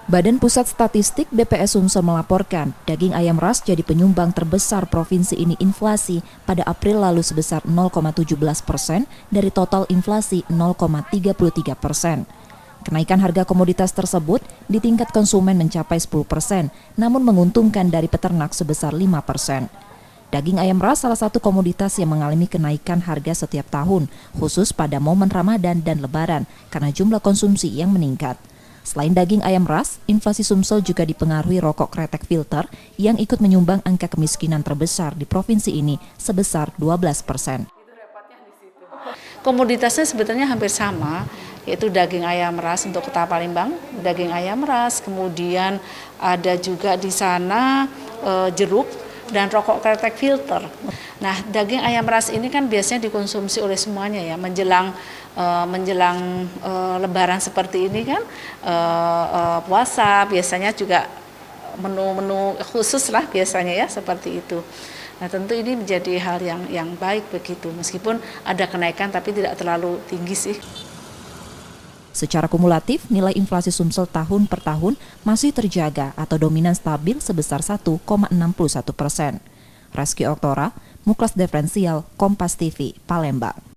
Badan Pusat Statistik BPS Sumsel melaporkan, daging ayam ras jadi penyumbang terbesar provinsi ini inflasi pada April lalu sebesar 0,17% dari total inflasi 0,33%. Kenaikan harga komoditas tersebut di tingkat konsumen mencapai 10%, namun menguntungkan dari peternak sebesar 5%. Daging ayam ras salah satu komoditas yang mengalami kenaikan harga setiap tahun, khusus pada momen Ramadan dan Lebaran, karena jumlah konsumsi yang meningkat. Selain daging ayam ras, inflasi Sumsel juga dipengaruhi rokok kretek filter yang ikut menyumbang angka kemiskinan terbesar di provinsi ini sebesar 12%. Komoditasnya sebetulnya hampir sama, yaitu daging ayam ras untuk Kota Palembang, daging ayam ras, kemudian ada juga di sana jeruk dan rokok kretek filter. Nah, daging ayam ras ini kan biasanya dikonsumsi oleh semuanya ya, menjelang Lebaran seperti ini kan, puasa biasanya juga menu-menu khusus lah biasanya ya seperti itu. Nah, tentu ini menjadi hal yang baik begitu, meskipun ada kenaikan tapi tidak terlalu tinggi sih. Secara kumulatif, nilai inflasi Sumsel tahun per tahun masih terjaga atau dominan stabil sebesar 1,61%. Reski Oktora, Muklas Diferensial, Kompas TV, Palembang.